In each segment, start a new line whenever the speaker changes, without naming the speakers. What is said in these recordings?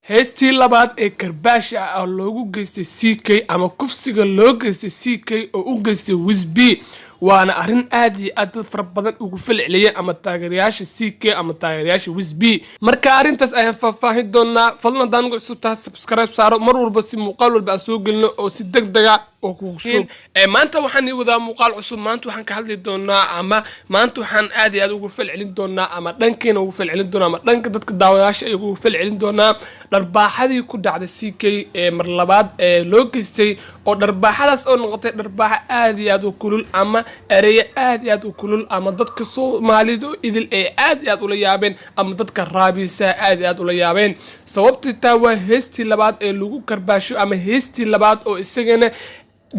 heestii labaad ee karbaasha ah loogu geystay CK ama kufsiga loo geystay CK oo u geystay Wizb waana arin aad iyo aad far badan ugu falceliyay ama taageerayaasha CK ama taageerayaasha Wizb marka arintaas ayaan faahfaahin doonaa fadlan daan ugu cusubtaa subscribe saaro mar walba si muuqaal walba soo gelino oo si degdeg ah oo kugu soo maanta waxaan wadaa muuqaal cusub maanta waxaan ka hadli doonaa ama maanta waxaan aad iyo aad ugu falcelin doonaa ama dhankeena ugu falcelin doonaa ama dhanka dadka daawayaasha ay ugu falcelin doonaa dharbaaxadii ku dhacday CK mar labaad loo geystay oo dharbaaxadaas oo noqotay dharbaaxa aad iyo aad u kulul ama erey aad iyo aad u kulul ama dadka Soomaalida idil ee aad iyo aad ula yaabeen ama dadka raabisa aad iyo aad ula yaabeen sababtoo taa waa heestii labaad ee lagu karbaasho ama heestii labaad oo isagana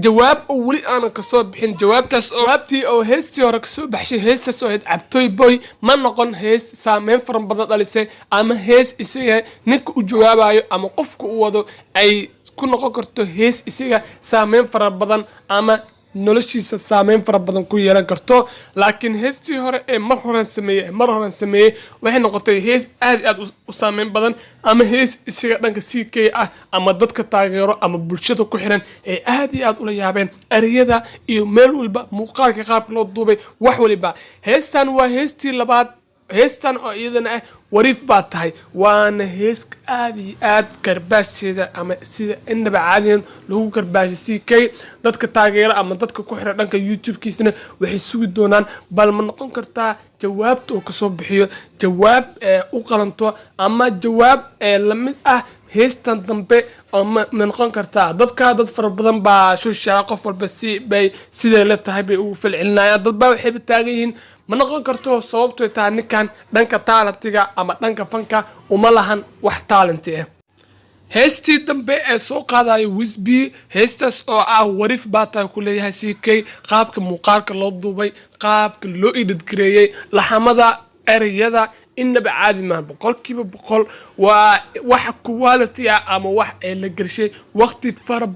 jawaab oo wali aan ka soo bixin jawaabtii oo heestii hore ka soo baxshay heestaas oo cabtoy boy ma noqon hees saameyn fara badan dhalisay ama hees isaga ninka u jawaabayo ama qofka u wado ay ku noqon karto hees isaga saameyn fara badan ama noloshiisa saameyn fara badan ku yeelan karto laakiin heestii hore ee mar hore sameeyay waxay noqotay hees aad aad u saameyn badan ama hees isaga dhanka CK ah ama dadka taageero ama bulshada ku xiran ee aad iyo aad ula yaabeen ereyada iyo meel walba muuqaalka qaabka loo duubay wax waliba heestan waa heestii labaad heestan oo iyadana ah wariif baa tahay waana hees aad iyo aad karbaasheeda ama sida inaba caadiyan lagu karbaashay CK dadka taageera ama dadka ku xiran dhanka YouTube-kiisana waxay sugi doonaan bal ma noqon kartaa jawaabta oo ka soo bixiyo jawaab u qalanto ama jawaab la mid ah heestan dambe oo ma noqon kartaa dad fara badan baa shushaa qof walba si bay sidee la tahay bay ugu falcelinayaan dad baa waxay taagan yihiin ma noqon karto sababtoo taa ninkan dhanka talentiga ama dhanka fanka uma lahan wax talent ah heestii dambe ee soo qaadayo Wizb heestaas oo ah wariif baa tahay ku leeyahay CK qaabka muuqaalka loo duubay qaabka loo edit gareeyay laxamada ereyada inaba caadi ma boqolkiiba boqol waa wax quality ah ama wax la gashay waqti fara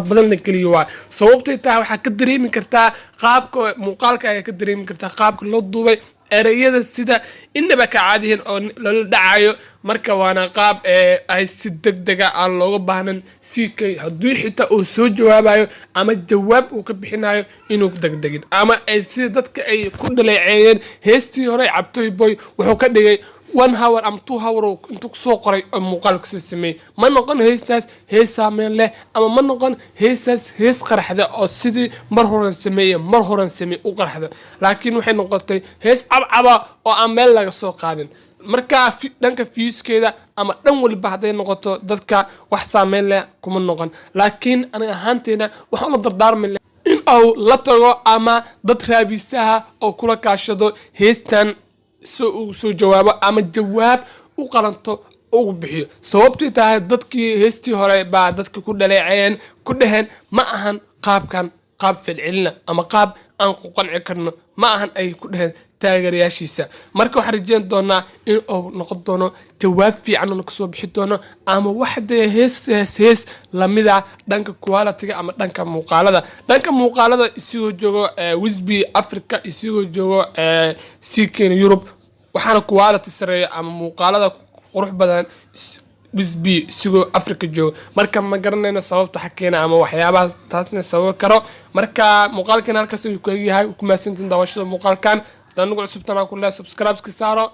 badan la galiyo waa sababtoo taa waxa ka dareemi kartaa qaabka muuqaalka ay ka dareemi kartaa qaabka loo duubay ereyada sida inaba ka caadihin oo la dhacayo marka waana qaab ay si degdeg ah aan looga baahnan CK haddii xitaa uu soo jawaabayo ama jawaab uu ka bixinayo inuu degdegin ama ay sida dadka ay ku dhaleeceeyeen heestii hore cabtoy boy wuxuu ka dhigay 1 hour am 2 hour intuu soo qoray muuqaalka si sameeyay ma noqon heestaas hees saameyn leh ama ma noqon heestaas hees qaraxda oo sidii mar hore sameeyay u qaraxda laakiin waxay noqotay hees cabcaba oo aan meel laga soo qaadin marka dhanka viewskeeda ama dhan walba haday noqoto dadka wax saameyn leh kuma noqon laakiin aniga ahaanteena waxaan la dardaarmay in uu la tago ama dad raabistaha oo kula kaashado heestan soo jawaabo ama jawaab u qalanto ugu bixiyo sababtoo tahay dadkii heestii hore baa dadka ku dhaleeceen ku dhaheen ma ahan qaabkan qaab falcelina ama qaab aan ku qanci karno ma ahan ay ku dhaheen taageerayaashiisa marka waxaan rajeyn doonaa in uu noqon doono jawaab fiican oo ka soo bixi doono ama waxda hees lamida dhanka quality ama dhanka muuqaalada isigoo joogo Wizb Africa isigoo joogo CK Europe waxaana quality sareeyo ama muuqaalada qurux badan Wizb isigoo Africa joogo marka ma garanayno sababta xakeena ama waxyaabaha taasna sabab karo marka muuqaalkan halkaas uu ku yahay ku maasantiin daawashada muuqaalkan dan ugu cusubtana ku la subscribe ka saaro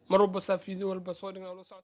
mar walba video walba soo dhigo